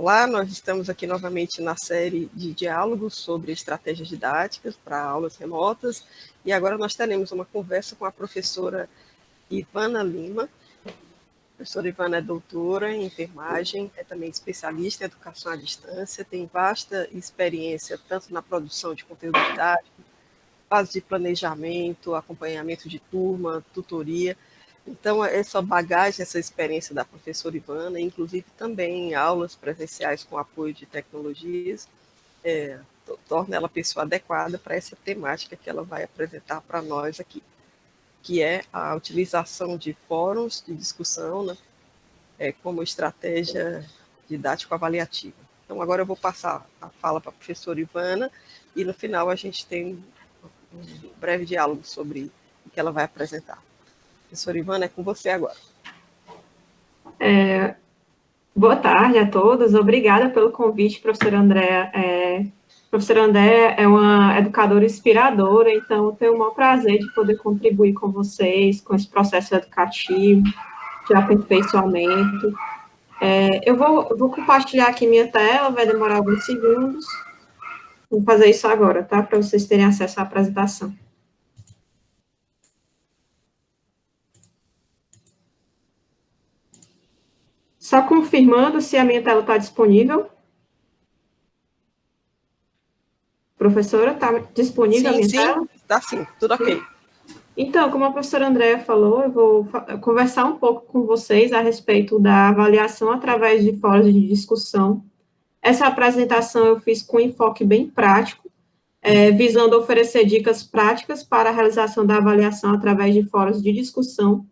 Olá, nós estamos aqui novamente na série de diálogos sobre estratégias didáticas para aulas remotas, e agora nós teremos uma conversa com a professora Ivana Lima. A professora Ivana é doutora em enfermagem, é também especialista em educação à distância, tem vasta experiência tanto na produção de conteúdo didático, fase de planejamento, acompanhamento de turma, tutoria. Então, essa bagagem, essa experiência da professora Ivana, inclusive também em aulas presenciais com apoio de tecnologias, torna ela a pessoa adequada para essa temática que ela vai apresentar para nós aqui, que é a utilização de fóruns de discussão, né, como estratégia didático-avaliativa. Então, agora eu vou passar a fala para a professora Ivana e, no final, a gente tem um breve diálogo sobre o que ela vai apresentar. Professora Ivana, é com você agora. Boa tarde a todos, obrigada pelo convite, professora Andréa. Professora Andréa é uma educadora inspiradora, então eu tenho o maior prazer de poder contribuir com vocês, com esse processo educativo, de aperfeiçoamento. Eu vou compartilhar aqui minha tela, vai demorar alguns segundos. Vou fazer isso agora, tá? Para vocês terem acesso à apresentação. Só confirmando se a minha tela está disponível. Professora, está disponível a minha tela? Sim, está sim, tudo ok. Então, como a professora Andréa falou, eu vou conversar um pouco com vocês a respeito da avaliação através de fóruns de discussão. Essa apresentação eu fiz com um enfoque bem prático, visando oferecer dicas práticas para a realização da avaliação através de fóruns de discussão.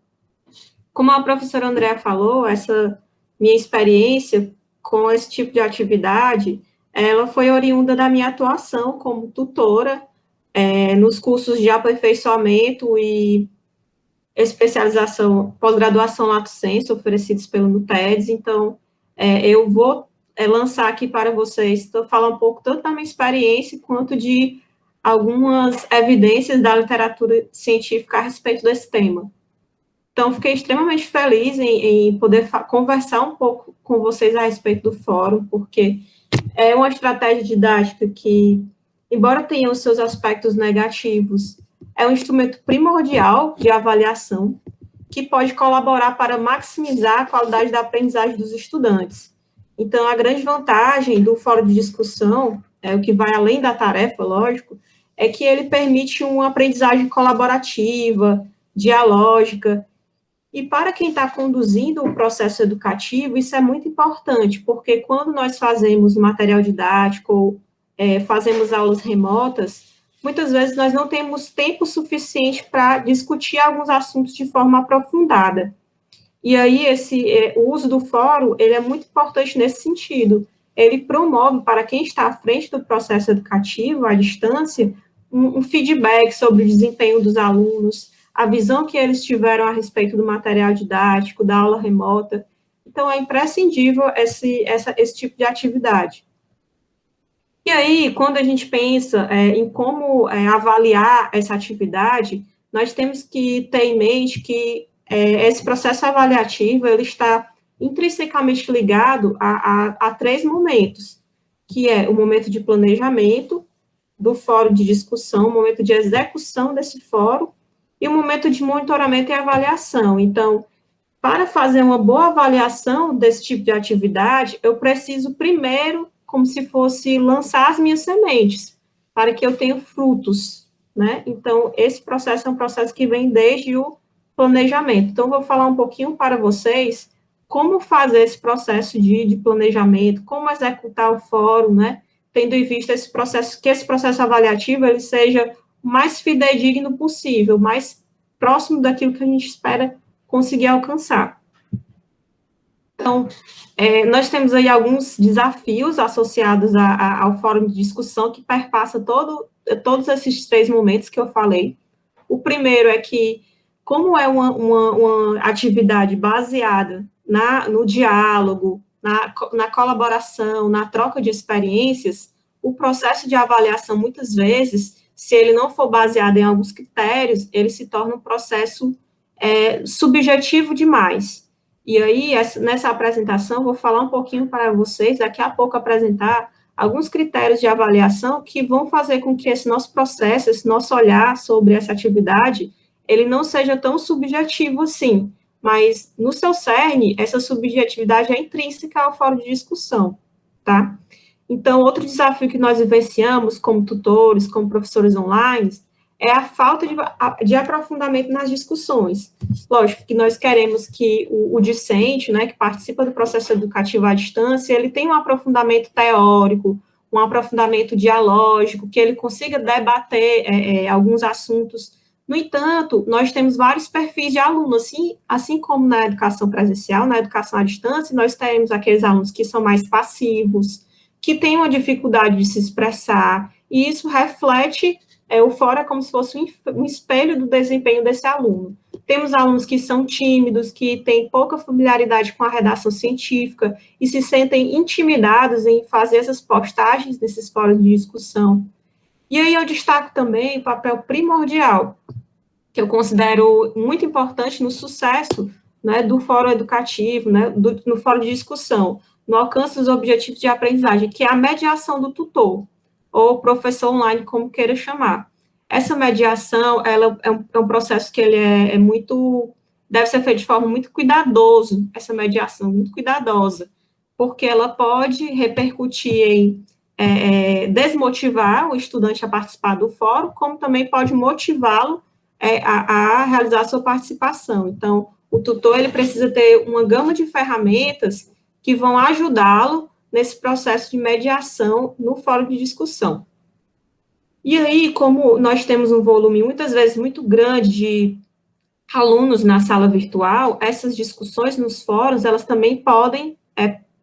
Como a professora Andréa falou, essa minha experiência com esse tipo de atividade, ela foi oriunda da minha atuação como tutora, nos cursos de aperfeiçoamento e especialização, pós-graduação Lato Sensu, oferecidos pelo NUTEDS. Então, eu vou lançar aqui para vocês, falar um pouco tanto da minha experiência, quanto de algumas evidências da literatura científica a respeito desse tema. Então, fiquei extremamente feliz em poder conversar um pouco com vocês a respeito do fórum, porque é uma estratégia didática que, embora tenha os seus aspectos negativos, é um instrumento primordial de avaliação que pode colaborar para maximizar a qualidade da aprendizagem dos estudantes. Então, a grande vantagem do fórum de discussão, o que vai além da tarefa, lógico, é que ele permite uma aprendizagem colaborativa, dialógica, e para quem está conduzindo o processo educativo, isso é muito importante, porque quando nós fazemos material didático ou fazemos aulas remotas, muitas vezes nós não temos tempo suficiente para discutir alguns assuntos de forma aprofundada. E aí, o uso do fórum, ele é muito importante nesse sentido. Ele promove, para quem está à frente do processo educativo, à distância, um feedback sobre o desempenho dos alunos, a visão que eles tiveram a respeito do material didático, da aula remota. Então, é imprescindível esse tipo de atividade. E aí, quando a gente pensa em como avaliar essa atividade, nós temos que ter em mente que esse processo avaliativo, ele está intrinsecamente ligado a três momentos, que é o momento de planejamento do fórum de discussão, o momento de execução desse fórum, e o momento de monitoramento e avaliação. Então, para fazer uma boa avaliação desse tipo de atividade, eu preciso primeiro, como se fosse lançar as minhas sementes, para que eu tenha frutos, né? Então, esse processo é um processo que vem desde o planejamento. Então, vou falar um pouquinho para vocês como fazer esse processo de planejamento, como executar o fórum, né? Tendo em vista esse processo, que esse processo avaliativo, ele seja o mais fidedigno possível, mais próximo daquilo que a gente espera conseguir alcançar. Então, nós temos aí alguns desafios associados ao fórum de discussão que perpassa todos esses três momentos que eu falei. O primeiro é que, como é uma atividade baseada no diálogo, na colaboração, na troca de experiências, o processo de avaliação, muitas vezes, se ele não for baseado em alguns critérios, ele se torna um processo subjetivo demais. E aí, nessa apresentação, vou falar um pouquinho para vocês, daqui a pouco apresentar alguns critérios de avaliação que vão fazer com que esse nosso processo, esse nosso olhar sobre essa atividade, ele não seja tão subjetivo assim, mas no seu cerne, essa subjetividade é intrínseca ao fórum de discussão, tá? Então, outro desafio que nós vivenciamos como tutores, como professores online, é a falta de aprofundamento nas discussões. Lógico que nós queremos que o discente, né, que participa do processo educativo à distância, ele tenha um aprofundamento teórico, um aprofundamento dialógico, que ele consiga debater alguns assuntos. No entanto, nós temos vários perfis de alunos, assim como na educação presencial, na educação à distância, nós temos aqueles alunos que são mais passivos, que têm uma dificuldade de se expressar, e isso reflete o fórum é como se fosse um espelho do desempenho desse aluno. Temos alunos que são tímidos, que têm pouca familiaridade com a redação científica e se sentem intimidados em fazer essas postagens nesses fóruns de discussão. E aí eu destaco também o papel primordial, que eu considero muito importante no sucesso, né, do fórum educativo, né, no fórum de discussão, no alcance dos objetivos de aprendizagem, que é a mediação do tutor, ou professor online, como queira chamar. Essa mediação, ela é um processo que ele é muito, deve ser feito de forma muito cuidadosa, essa mediação, muito cuidadosa, porque ela pode repercutir em desmotivar o estudante a participar do fórum, como também pode motivá-lo a realizar a sua participação. Então, o tutor, ele precisa ter uma gama de ferramentas que vão ajudá-lo nesse processo de mediação no fórum de discussão. E aí, como nós temos um volume, muitas vezes, muito grande de alunos na sala virtual, essas discussões nos fóruns, elas também podem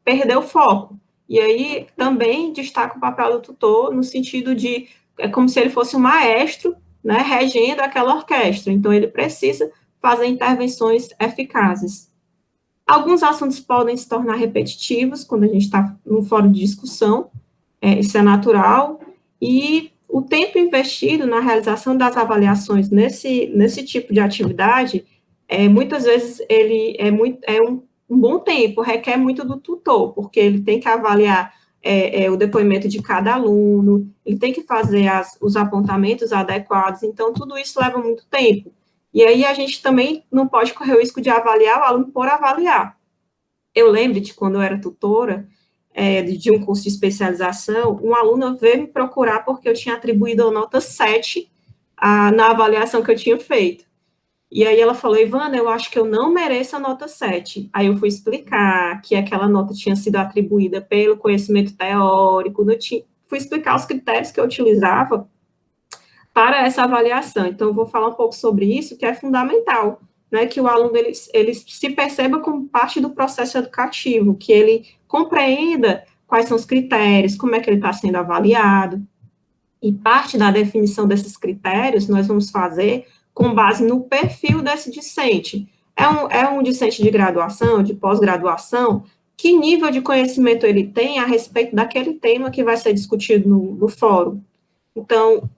perder o foco. E aí, também destaca o papel do tutor no sentido de, é como se ele fosse um maestro, né, regendo aquela orquestra. Então, ele precisa fazer intervenções eficazes. Alguns assuntos podem se tornar repetitivos quando a gente está num fórum de discussão, isso é natural, e o tempo investido na realização das avaliações nesse tipo de atividade, muitas vezes ele é um bom tempo, requer muito do tutor, porque ele tem que avaliar o depoimento de cada aluno, ele tem que fazer os apontamentos adequados, então tudo isso leva muito tempo. E aí a gente também não pode correr o risco de avaliar o aluno por avaliar. Eu lembro de quando eu era tutora, de um curso de especialização, um aluno veio me procurar porque eu tinha atribuído a nota 7 na avaliação que eu tinha feito. E aí ela falou, Ivana, eu acho que eu não mereço a nota 7. Aí eu fui explicar que aquela nota tinha sido atribuída pelo conhecimento teórico, fui explicar os critérios que eu utilizava para essa avaliação. Então, eu vou falar um pouco sobre isso, que é fundamental, né, que o aluno ele se perceba como parte do processo educativo, que ele compreenda quais são os critérios, como é que ele está sendo avaliado, e parte da definição desses critérios nós vamos fazer com base no perfil desse discente. É um discente de graduação, de pós-graduação, que nível de conhecimento ele tem a respeito daquele tema que vai ser discutido no fórum. Então,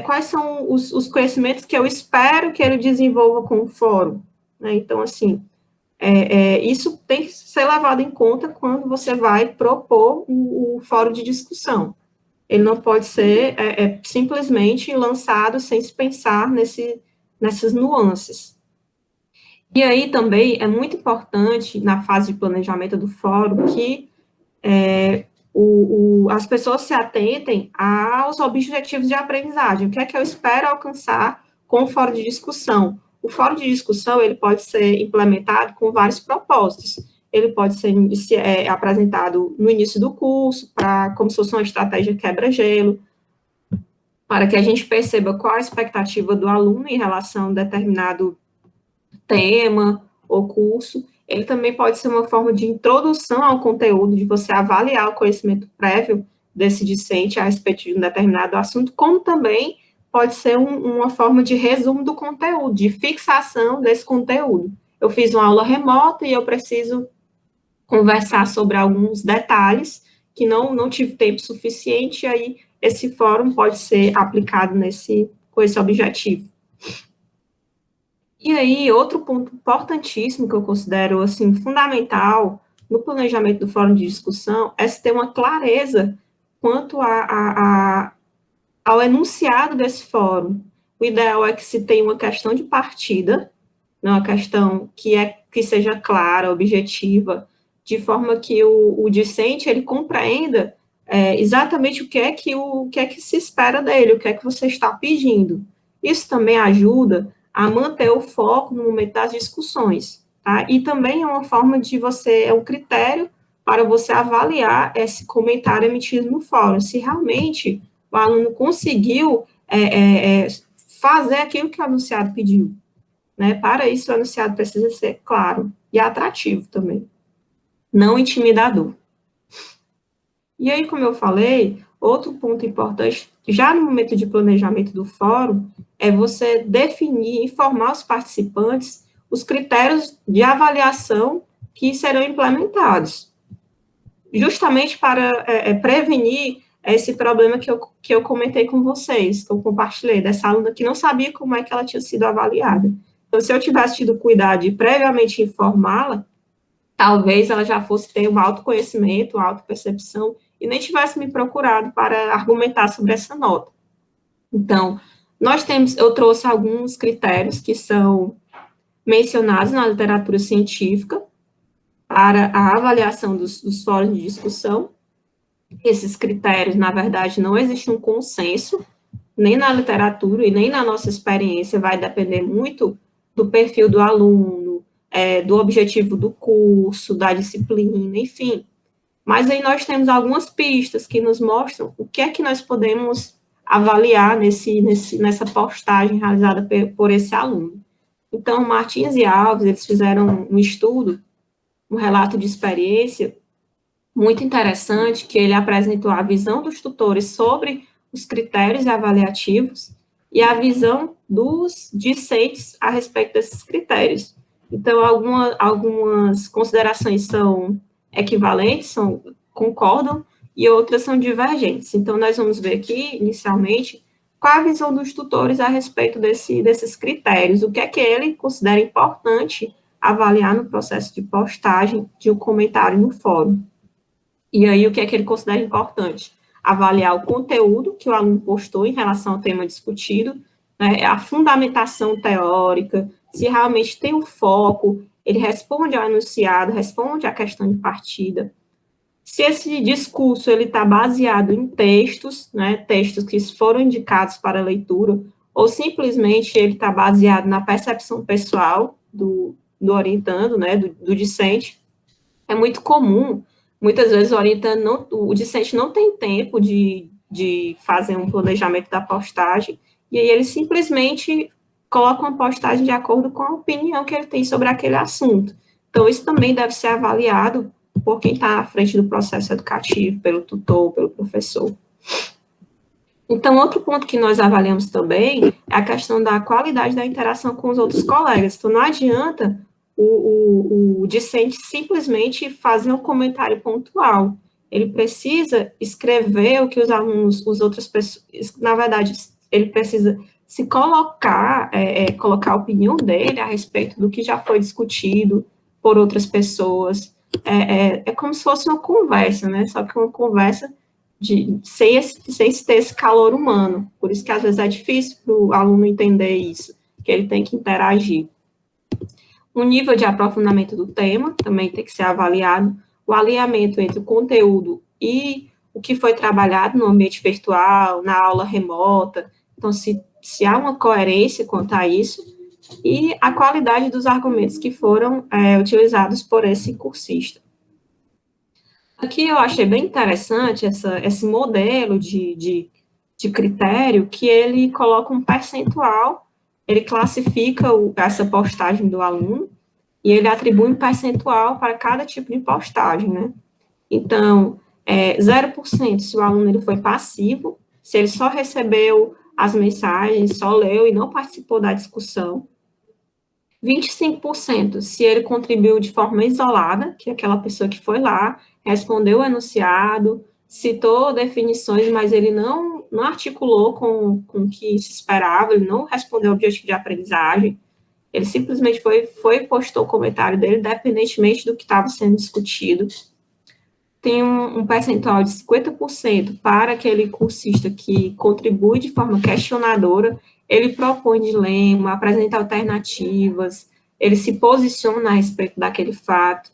quais são os conhecimentos que eu espero que ele desenvolva com o fórum, né? Então, assim, isso tem que ser levado em conta quando você vai propor o fórum de discussão. Ele não pode ser simplesmente lançado sem se pensar nessas nuances. E aí também é muito importante, na fase de planejamento do fórum, que as pessoas se atentem aos objetivos de aprendizagem. O que é que eu espero alcançar com o fórum de discussão? O fórum de discussão, ele pode ser implementado com vários propósitos. Ele pode ser apresentado no início do curso, como se fosse uma estratégia quebra-gelo, para que a gente perceba qual a expectativa do aluno em relação a um determinado tema ou curso. Ele também pode ser uma forma de introdução ao conteúdo, de você avaliar o conhecimento prévio desse discente a respeito de um determinado assunto, como também pode ser uma forma de resumo do conteúdo, de fixação desse conteúdo. Eu fiz uma aula remota e eu preciso conversar sobre alguns detalhes que não tive tempo suficiente, e aí esse fórum pode ser aplicado com esse objetivo. E aí, outro ponto importantíssimo que eu considero, assim, fundamental no planejamento do fórum de discussão é se ter uma clareza quanto ao enunciado desse fórum. O ideal é que se tenha uma questão de partida, né, uma questão que seja clara, objetiva, de forma que o discente ele compreenda exatamente o que é que se espera dele, o que é que você está pedindo. Isso também ajuda a manter o foco no momento das discussões, tá? E também é uma forma de você, é um critério para você avaliar esse comentário emitido no fórum, se realmente o aluno conseguiu fazer aquilo que o anunciado pediu, né? Para isso, o anunciado precisa ser claro e atrativo também, não intimidador. E aí, como eu falei, outro ponto importante, já no momento de planejamento do fórum, é você definir, informar os participantes os critérios de avaliação que serão implementados, justamente para prevenir esse problema que eu comentei com vocês, que eu compartilhei, dessa aluna que não sabia como é que ela tinha sido avaliada. Então, se eu tivesse tido cuidado de previamente informá-la, talvez ela já fosse ter um autoconhecimento, uma autopercepção, e nem tivesse me procurado para argumentar sobre essa nota. Então, eu trouxe alguns critérios que são mencionados na literatura científica para a avaliação dos fóruns de discussão. Esses critérios, na verdade, não existe um consenso, nem na literatura e nem na nossa experiência, vai depender muito do perfil do aluno, do objetivo do curso, da disciplina, enfim. Mas aí nós temos algumas pistas que nos mostram o que é que nós podemos avaliar nessa postagem realizada por esse aluno. Então, Martins e Alves, eles fizeram um estudo, um relato de experiência muito interessante, que ele apresentou a visão dos tutores sobre os critérios avaliativos e a visão dos discentes a respeito desses critérios. Então, algumas considerações são equivalentes, concordam, e outras são divergentes. Então, nós vamos ver aqui, inicialmente, qual a visão dos tutores a respeito desses critérios, o que é que ele considera importante avaliar no processo de postagem de um comentário no fórum. E aí, o que é que ele considera importante? Avaliar o conteúdo que o aluno postou em relação ao tema discutido, né, a fundamentação teórica, se realmente tem um foco, ele responde ao enunciado, responde à questão de partida. Se esse discurso ele está baseado em textos, né, textos que foram indicados para leitura, ou simplesmente ele está baseado na percepção pessoal do orientando, né, do discente. É muito comum, muitas vezes o discente não tem tempo de fazer um planejamento da postagem, e aí ele simplesmente coloca uma postagem de acordo com a opinião que ele tem sobre aquele assunto. Então, isso também deve ser avaliado por quem está à frente do processo educativo, pelo tutor, pelo professor. Então, outro ponto que nós avaliamos também é a questão da qualidade da interação com os outros colegas. Então, não adianta o discente simplesmente fazer um comentário pontual. Ele precisa escrever o que os alunos, as outras pessoas, na verdade, ele precisa se colocar, colocar a opinião dele a respeito do que já foi discutido por outras pessoas. É como se fosse uma conversa, né? Só que uma conversa sem ter esse calor humano. Por isso que às vezes é difícil para o aluno entender isso, que ele tem que interagir. O nível de aprofundamento do tema também tem que ser avaliado, o alinhamento entre o conteúdo e o que foi trabalhado no ambiente virtual, na aula remota, então se há uma coerência quanto a isso, e a qualidade dos argumentos que foram utilizados por esse cursista. Aqui eu achei bem interessante esse modelo de critério, que ele coloca um percentual, ele classifica essa postagem do aluno, e ele atribui um percentual para cada tipo de postagem, né? Então, 0% se o aluno ele foi passivo, se ele só recebeu as mensagens, só leu e não participou da discussão. 25% se ele contribuiu de forma isolada, que é aquela pessoa que foi lá, respondeu o enunciado, citou definições, mas ele não articulou com o que se esperava, ele não respondeu ao objetivo de aprendizagem. Ele simplesmente foi e postou o comentário dele, independentemente do que estava sendo discutido. Tem um percentual de 50% para aquele cursista que contribui de forma questionadora, ele propõe dilema, apresenta alternativas, ele se posiciona a respeito daquele fato.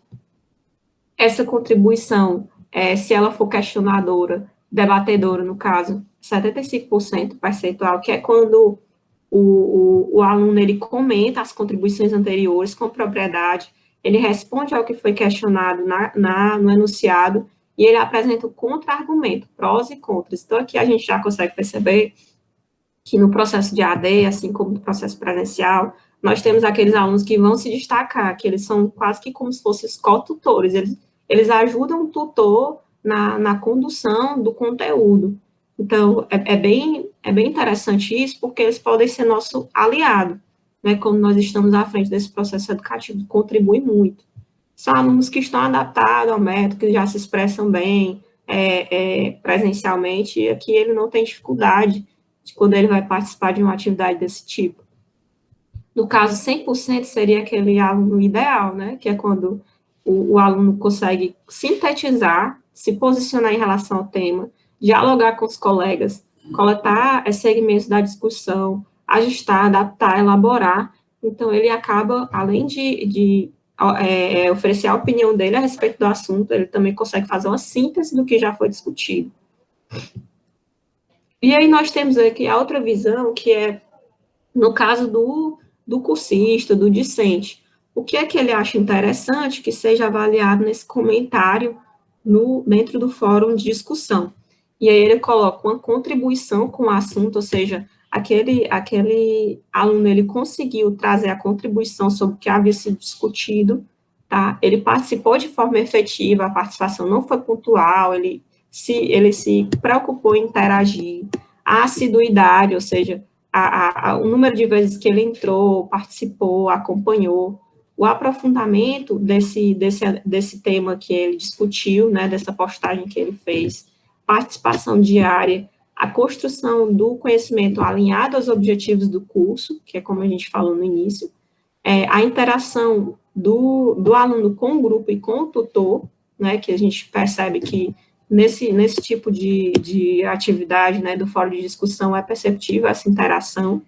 Essa contribuição, se ela for questionadora, debatedora, no caso, 75% percentual, que é quando o aluno ele comenta as contribuições anteriores com propriedade, ele responde ao que foi questionado no enunciado e ele apresenta o contra-argumento, prós e contras. Então, aqui a gente já consegue perceber que no processo de AD, assim como no processo presencial, nós temos aqueles alunos que vão se destacar, que eles são quase que como se fossem os co-tutores, eles ajudam o tutor na condução do conteúdo. Então, é bem interessante isso, porque eles podem ser nosso aliado, né, quando nós estamos à frente desse processo educativo, contribui muito. São alunos que estão adaptados ao método, que já se expressam bem presencialmente, e aqui ele não tem dificuldade de quando ele vai participar de uma atividade desse tipo. No caso, 100% seria aquele aluno ideal, né, que é quando o aluno consegue sintetizar, se posicionar em relação ao tema, dialogar com os colegas, coletar segmentos da discussão, ajustar, adaptar, elaborar. Então, ele acaba, além de oferecer a opinião dele a respeito do assunto, ele também consegue fazer uma síntese do que já foi discutido. E aí nós temos aqui a outra visão, que é no caso do cursista, do discente. O que é que ele acha interessante que seja avaliado nesse comentário dentro do fórum de discussão? E aí ele coloca uma contribuição com o assunto, ou seja, aquele aluno, ele conseguiu trazer a contribuição sobre o que havia sido discutido, tá? Ele participou de forma efetiva, a participação não foi pontual, ele se preocupou em interagir, a assiduidade, ou seja, o número de vezes que ele entrou, participou, acompanhou, o aprofundamento desse tema que ele discutiu, né, dessa postagem que ele fez, participação diária, a construção do conhecimento alinhado aos objetivos do curso, que é como a gente falou no início, a interação do aluno com o grupo e com o tutor, né, que a gente percebe que nesse tipo de atividade, né, do fórum de discussão, é perceptível essa interação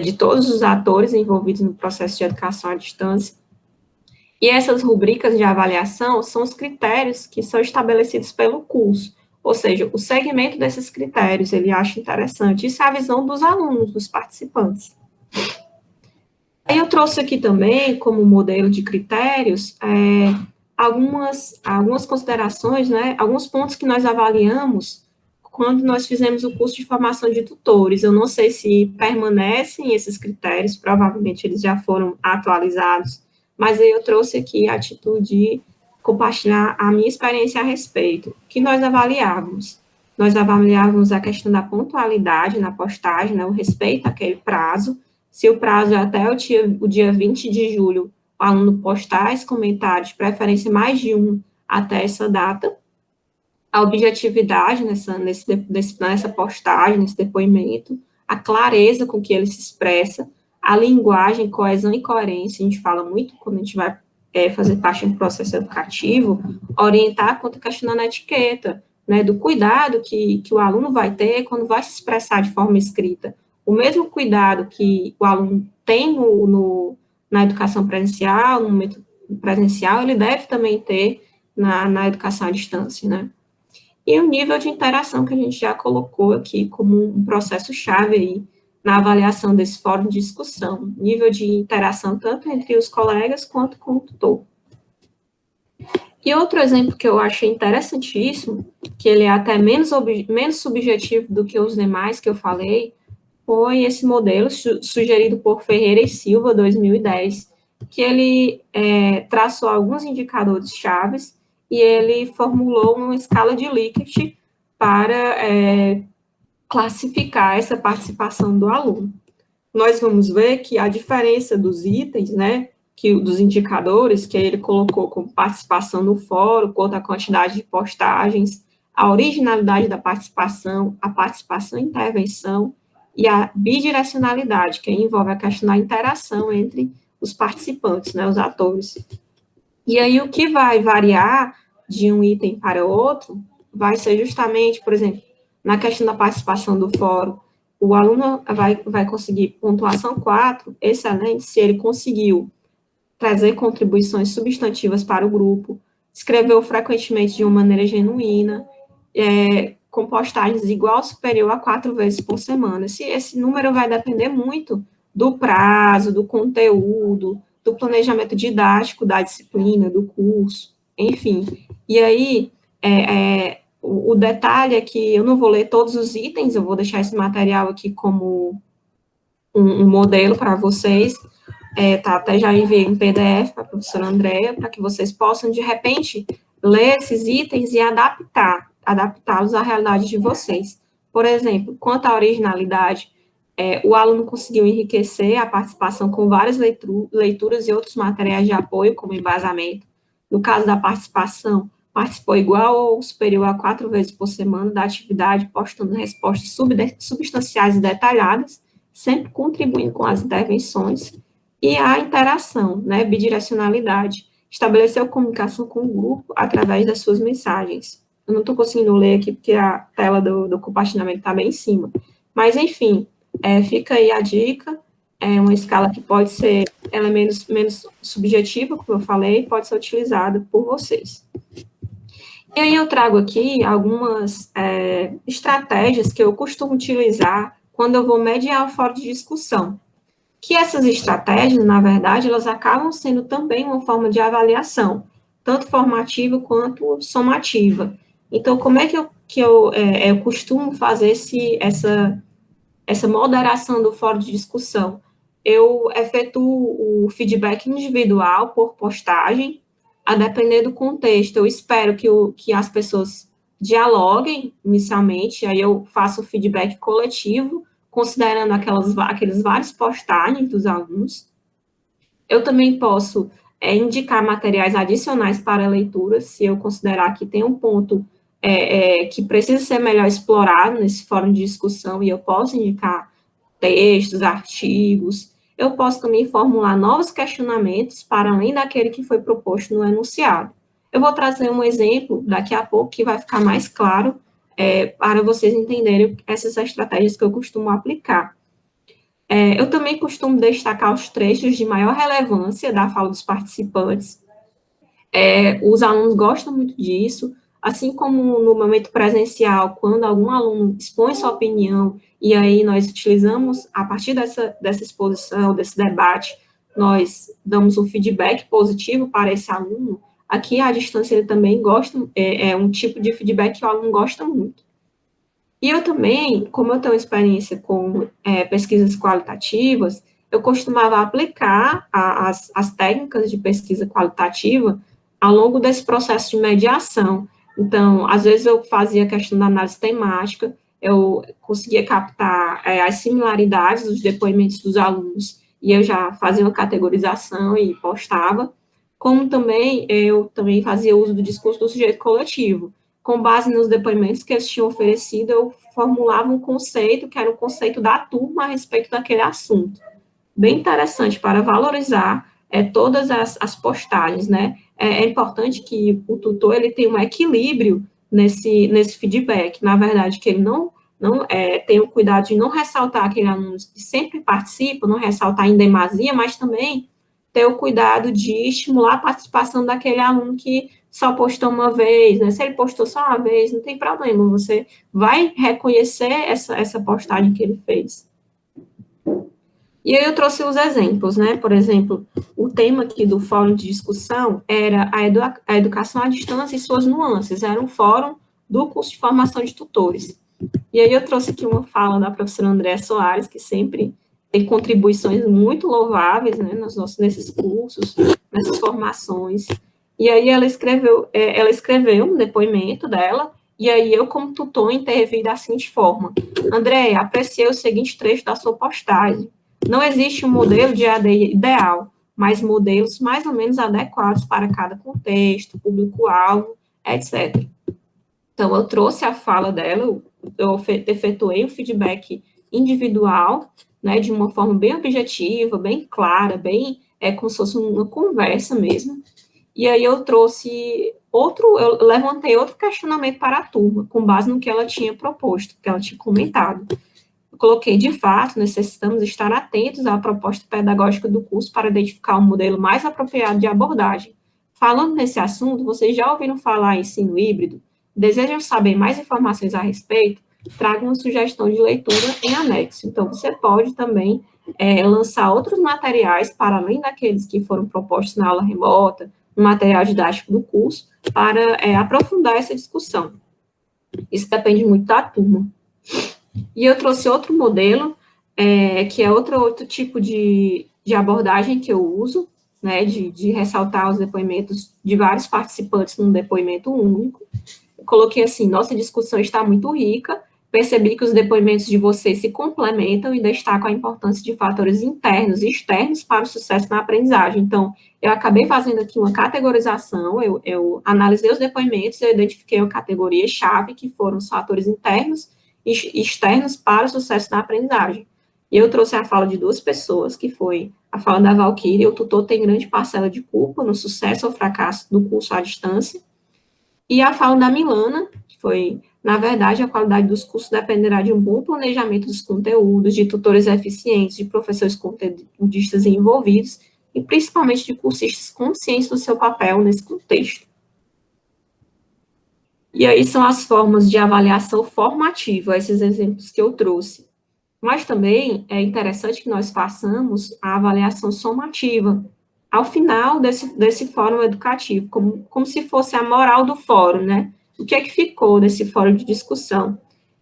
de todos os atores envolvidos no processo de educação à distância. E essas rubricas de avaliação são os critérios que são estabelecidos pelo curso, ou seja, o segmento desses critérios, ele acha interessante. Isso é a visão dos alunos, dos participantes. Aí eu trouxe aqui também, como modelo de critérios, algumas considerações, né, alguns pontos que nós avaliamos quando nós fizemos o curso de formação de tutores. Eu não sei se permanecem esses critérios, provavelmente eles já foram atualizados, mas aí eu trouxe aqui a atitude de compartilhar a minha experiência a respeito. O que nós avaliávamos? Nós avaliávamos a questão da pontualidade na postagem, né, o respeito àquele prazo, se o prazo é até o dia 20 de julho, o aluno postar esse comentário, de preferência mais de um, até essa data, a objetividade nessa postagem, nesse depoimento, a clareza com que ele se expressa, a linguagem, coesão e coerência, a gente fala muito quando a gente vai fazer parte do processo educativo, orientar quanto questionando a etiqueta, né, do cuidado que o aluno vai ter quando vai se expressar de forma escrita. O mesmo cuidado que o aluno tem na educação presencial, no momento presencial, ele deve também ter na educação à distância, né? E o nível de interação que a gente já colocou aqui como um processo-chave aí na avaliação desse fórum de discussão, nível de interação tanto entre os colegas quanto com o tutor. E outro exemplo que eu achei interessantíssimo, que ele é até menos subjetivo do que os demais que eu falei, foi esse modelo sugerido por Ferreira e Silva, 2010, que ele traçou alguns indicadores chaves e ele formulou uma escala de Likert para classificar essa participação do aluno. Nós vamos ver que a diferença dos itens, né, dos indicadores que ele colocou como participação no fórum, quanto à quantidade de postagens, a originalidade da participação, a participação em intervenção e a bidirecionalidade, que envolve a questão da interação entre os participantes, né, os atores. E aí, o que vai variar de um item para outro vai ser justamente, por exemplo, na questão da participação do fórum, o aluno vai conseguir pontuação 4, excelente, se ele conseguiu trazer contribuições substantivas para o grupo, escreveu frequentemente de uma maneira genuína, com postagens igual ou superior a 4 vezes por semana. Esse número vai depender muito do prazo, do conteúdo, do planejamento didático da disciplina, do curso, enfim. E aí, o detalhe é que eu não vou ler todos os itens, eu vou deixar esse material aqui como um modelo para vocês, até já enviei um PDF para a professora Andréa, para que vocês possam, de repente, ler esses itens e adaptá-los à realidade de vocês. Por exemplo, quanto à originalidade, o aluno conseguiu enriquecer a participação com várias leituras e outros materiais de apoio, como embasamento. No caso da participação, participou igual ou superior a 4 vezes por semana da atividade, postando respostas substanciais e detalhadas, sempre contribuindo com as intervenções, e a interação, né, bidirecionalidade. Estabeleceu comunicação com o grupo através das suas mensagens. Eu não estou conseguindo ler aqui porque a tela do compartilhamento está bem em cima. Mas, enfim, fica aí a dica. É uma escala que pode ser, ela é menos subjetiva, como eu falei, pode ser utilizada por vocês. E aí eu trago aqui algumas estratégias que eu costumo utilizar quando eu vou mediar o fórum de discussão. Que essas estratégias, na verdade, elas acabam sendo também uma forma de avaliação, tanto formativa quanto somativa. Então, como é que eu costumo fazer essa moderação do fórum de discussão? Eu efetuo o feedback individual por postagem, a depender do contexto. Eu espero que as pessoas dialoguem inicialmente, aí eu faço o feedback coletivo, considerando aqueles vários postagens dos alunos. Eu também posso indicar materiais adicionais para leitura, se eu considerar que tem um ponto que precisa ser melhor explorado nesse fórum de discussão, e eu posso indicar textos, artigos. Eu posso também formular novos questionamentos para além daquele que foi proposto no enunciado. Eu vou trazer um exemplo daqui a pouco que vai ficar mais claro para vocês entenderem essas estratégias que eu costumo aplicar. Eu também costumo destacar os trechos de maior relevância da fala dos participantes. Os alunos gostam muito disso, assim como no momento presencial, quando algum aluno expõe sua opinião, e aí nós utilizamos, a partir dessa exposição, desse debate, nós damos um feedback positivo para esse aluno. Aqui, à distância, ele também gosta, é um tipo de feedback que o aluno gosta muito. E eu também, como eu tenho experiência com pesquisas qualitativas, eu costumava aplicar as técnicas de pesquisa qualitativa ao longo desse processo de mediação. Então, às vezes eu fazia a questão da análise temática, eu conseguia captar as similaridades dos depoimentos dos alunos, e eu já fazia uma categorização e postava, como também eu também fazia uso do discurso do sujeito coletivo. Com base nos depoimentos que eles tinham oferecido, eu formulava um conceito, que era o conceito da turma a respeito daquele assunto. Bem interessante para valorizar todas as postagens, né? É importante que o tutor ele tenha um equilíbrio nesse feedback, na verdade, que ele não tenha o cuidado de não ressaltar aquele aluno que sempre participa, não ressaltar em demasia, mas também ter o cuidado de estimular a participação daquele aluno que só postou uma vez, né? Se ele postou só uma vez, não tem problema, você vai reconhecer essa postagem que ele fez. E aí eu trouxe os exemplos, né? Por exemplo, o tema aqui do fórum de discussão era a educação à distância e suas nuances, era um fórum do curso de formação de tutores. E aí eu trouxe aqui uma fala da professora Andréa Soares, que sempre tem contribuições muito louváveis, né, nesses cursos, nessas formações. E aí ela escreveu um depoimento dela, e aí eu, como tutor, intervi da seguinte forma: Andréa, apreciei o seguinte trecho da sua postagem. Não existe um modelo de AD ideal, mas modelos mais ou menos adequados para cada contexto, público-alvo, etc. Então, eu trouxe a fala dela, eu efetuei o feedback individual, né, de uma forma bem objetiva, bem clara, bem, como se fosse uma conversa mesmo. E aí eu levantei outro questionamento para a turma, com base no que ela tinha proposto, que ela tinha comentado. Eu coloquei, de fato, necessitamos estar atentos à proposta pedagógica do curso para identificar um modelo mais apropriado de abordagem. Falando nesse assunto, vocês já ouviram falar em ensino híbrido? Desejam saber mais informações a respeito? Traga uma sugestão de leitura em anexo. Então, você pode também lançar outros materiais, para além daqueles que foram propostos na aula remota, no material didático do curso, para aprofundar essa discussão. Isso depende muito da turma. E eu trouxe outro modelo, que é outro tipo de abordagem que eu uso, né, de ressaltar os depoimentos de vários participantes num depoimento único. Eu coloquei assim, nossa discussão está muito rica, percebi que os depoimentos de vocês se complementam e destaco a importância de fatores internos e externos para o sucesso na aprendizagem. Então, eu acabei fazendo aqui uma categorização, eu analisei os depoimentos, eu identifiquei a categoria-chave, que foram os fatores internos e externos para o sucesso da aprendizagem. E eu trouxe a fala de duas pessoas, que foi a fala da Valquíria, o tutor tem grande parcela de culpa no sucesso ou fracasso do curso à distância, e a fala da Milana, que foi, na verdade, a qualidade dos cursos dependerá de um bom planejamento dos conteúdos, de tutores eficientes, de professores conteudistas envolvidos, e principalmente de cursistas conscientes do seu papel nesse contexto. E aí são as formas de avaliação formativa, esses exemplos que eu trouxe. Mas também é interessante que nós façamos a avaliação somativa, ao final desse fórum educativo, como se fosse a moral do fórum, né? O que é que ficou desse fórum de discussão?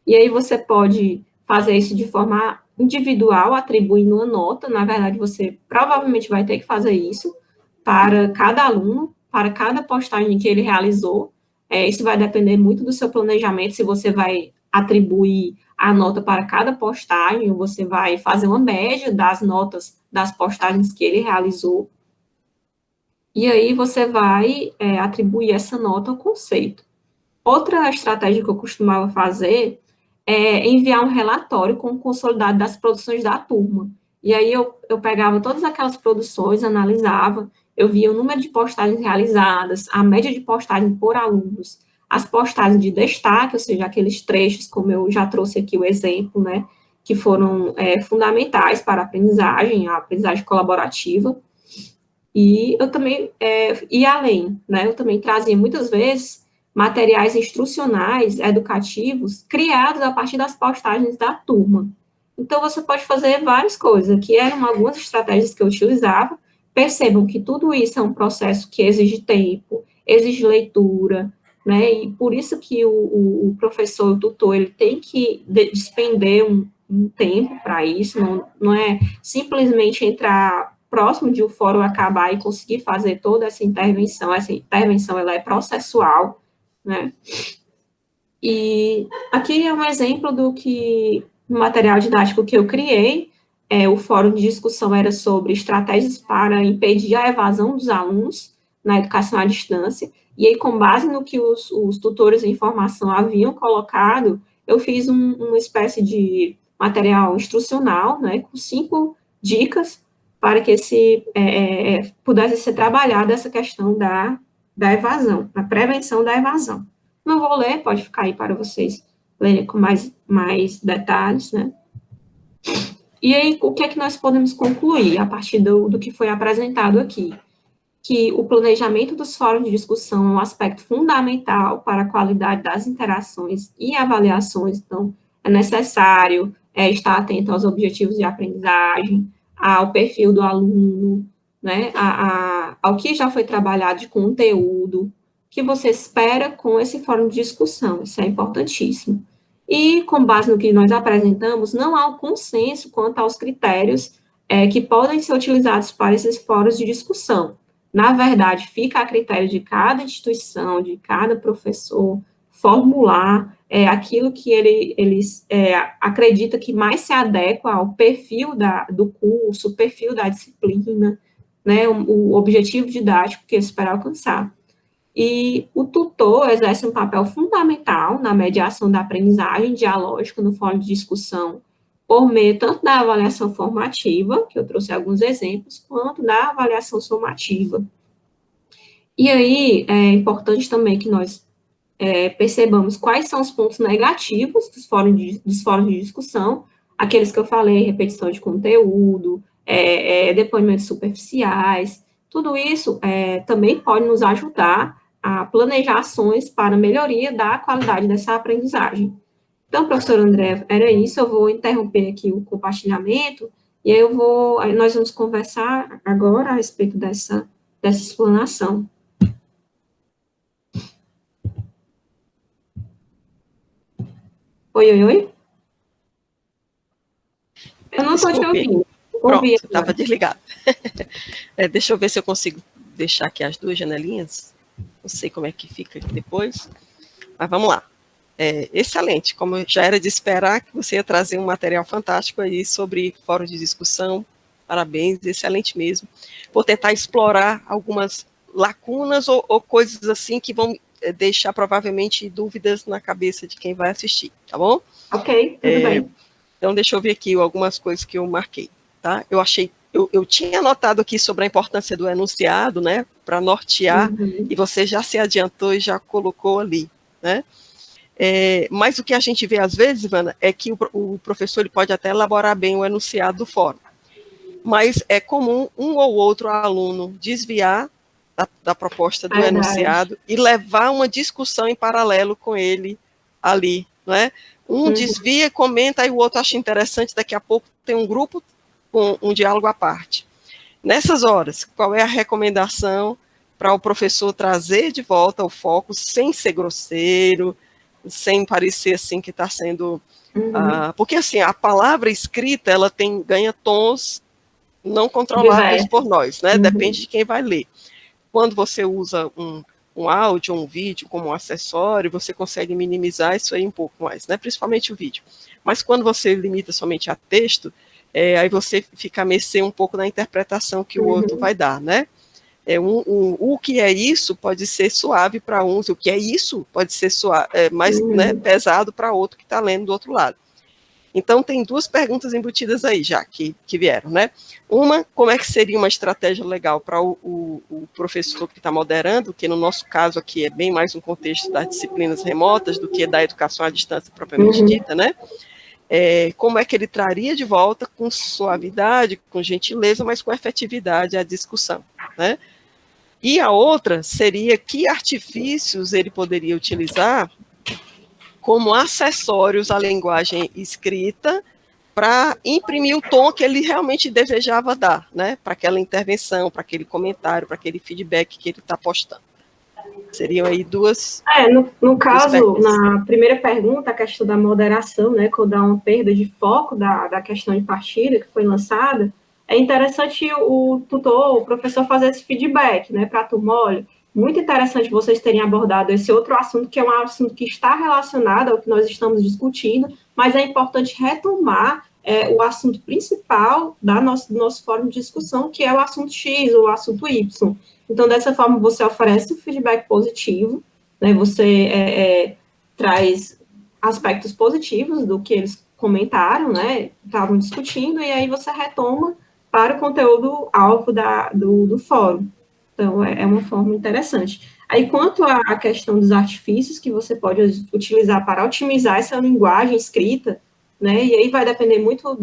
E aí você pode fazer isso de forma individual, atribuindo uma nota, na verdade você provavelmente vai ter que fazer isso para cada aluno, para cada postagem que ele realizou, isso vai depender muito do seu planejamento, se você vai atribuir a nota para cada postagem, ou você vai fazer uma média das notas das postagens que ele realizou, e aí você vai atribuir essa nota ao conceito. Outra estratégia que eu costumava fazer é enviar um relatório com o consolidado das produções da turma. E aí eu pegava todas aquelas produções, analisava, eu via o número de postagens realizadas, a média de postagem por alunos, as postagens de destaque, ou seja, aqueles trechos, como eu já trouxe aqui o exemplo, né, que foram fundamentais para a aprendizagem colaborativa. E eu também ia além, né, eu também trazia muitas vezes materiais instrucionais, educativos, criados a partir das postagens da turma. Então, você pode fazer várias coisas, que eram algumas estratégias que eu utilizava. Percebam que tudo isso é um processo que exige tempo, exige leitura, né, e por isso que o professor, o tutor, ele tem que despender um tempo para isso, não é simplesmente entrar próximo de o fórum acabar e conseguir fazer toda essa intervenção ela é processual, né? E aqui é um exemplo do material didático que eu criei, o fórum de discussão era sobre estratégias para impedir a evasão dos alunos na educação à distância, e aí, com base no que os tutores em formação haviam colocado, eu fiz uma espécie de material instrucional, né, com 5 dicas para que pudesse ser trabalhada essa questão da evasão, da prevenção da evasão. Não vou ler, pode ficar aí para vocês lerem com mais detalhes, né? E aí, o que é que nós podemos concluir a partir do que foi apresentado aqui? Que o planejamento dos fóruns de discussão é um aspecto fundamental para a qualidade das interações e avaliações, então, é necessário estar atento aos objetivos de aprendizagem, ao perfil do aluno, né, ao que já foi trabalhado de conteúdo, que você espera com esse fórum de discussão, isso é importantíssimo. E, com base no que nós apresentamos, não há um consenso quanto aos critérios que podem ser utilizados para esses fóruns de discussão. Na verdade, fica a critério de cada instituição, de cada professor, formular aquilo que ele acredita que mais se adequa ao perfil do curso, o perfil da disciplina, né, o objetivo didático que ele espera alcançar. E o tutor exerce um papel fundamental na mediação da aprendizagem dialógica no fórum de discussão, por meio tanto da avaliação formativa, que eu trouxe alguns exemplos, quanto da avaliação somativa. E aí, é importante também que nós percebamos quais são os pontos negativos dos fóruns de discussão, aqueles que eu falei, repetição de conteúdo, depoimentos superficiais, tudo isso também pode nos ajudar a planejar ações para melhoria da qualidade dessa aprendizagem. Então, professor André, era isso, eu vou interromper aqui o compartilhamento, e aí nós vamos conversar agora a respeito dessa explanação. Oi, oi, oi? Eu não estou te ouvindo. Pronto, estava desligado. Deixa eu ver se eu consigo deixar aqui as duas janelinhas. Não sei como é que fica depois, mas vamos lá. Excelente, como já era de esperar que você ia trazer um material fantástico aí sobre fórum de discussão. Parabéns, excelente mesmo, por tentar explorar algumas lacunas ou coisas assim que vão deixar provavelmente dúvidas na cabeça de quem vai assistir, tá bom? Ok, tudo bem. Então, deixa eu ver aqui algumas coisas que eu marquei, tá? Eu tinha anotado aqui sobre a importância do enunciado, né, para nortear, e você já se adiantou e já colocou ali, né? Mas o que a gente vê às vezes, Ivana, é que o professor ele pode até elaborar bem o enunciado do fórum, mas é comum um ou outro aluno desviar da proposta do enunciado e levar uma discussão em paralelo com ele ali, não é? Um desvia, comenta, e o outro acha interessante, daqui a pouco tem um grupo com um diálogo à parte. Nessas horas, qual é a recomendação para o professor trazer de volta o foco sem ser grosseiro, sem parecer assim que está sendo... porque assim, a palavra escrita, ela ganha tons não controlados por nós, né? Depende de quem vai ler. Quando você usa um áudio ou um vídeo como um acessório, você consegue minimizar isso aí um pouco mais, né? Principalmente o vídeo. Mas quando você limita somente a texto, aí você fica a mercê um pouco da interpretação que o outro vai dar, né? O que é isso pode ser suave para uns, o que é isso pode ser suave, mais né, pesado para outro que está lendo do outro lado. Então, tem duas perguntas embutidas aí já, que vieram, né? Uma, como é que seria uma estratégia legal para o professor que está moderando, que no nosso caso aqui é bem mais um contexto das disciplinas remotas do que da educação à distância propriamente dita, né? Como é que ele traria de volta com suavidade, com gentileza, mas com efetividade a discussão, né? E a outra seria que artifícios ele poderia utilizar como acessórios à linguagem escrita para imprimir o tom que ele realmente desejava dar, né? Para aquela intervenção, para aquele comentário, para aquele feedback que ele está postando. Seriam aí duas... No caso, na primeira pergunta, a questão da moderação, né, quando há uma perda de foco da questão de partilha que foi lançada, é interessante o tutor, o professor fazer esse feedback, né, para a turma, olha, muito interessante vocês terem abordado esse outro assunto, que é um assunto que está relacionado ao que nós estamos discutindo, mas é importante retomar o assunto principal do nosso fórum de discussão, que é o assunto X ou o assunto Y. Então, dessa forma, você oferece o feedback positivo, né, você traz aspectos positivos do que eles comentaram, né, estavam discutindo, e aí você retoma para o conteúdo alvo do fórum. Então, é uma forma interessante. Aí, quanto à questão dos artifícios que você pode utilizar para otimizar essa linguagem escrita, né, e aí vai depender muito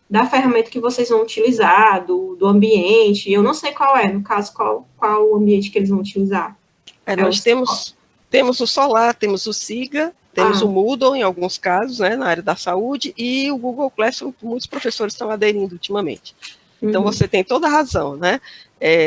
da ferramenta que vocês vão utilizar, do ambiente, eu não sei qual no caso, qual o ambiente que eles vão utilizar. Nós temos o Solar, temos o Siga, temos o Moodle, em alguns casos, né, na área da saúde, e o Google Classroom, muitos professores estão aderindo ultimamente. Então, você tem toda a razão, né?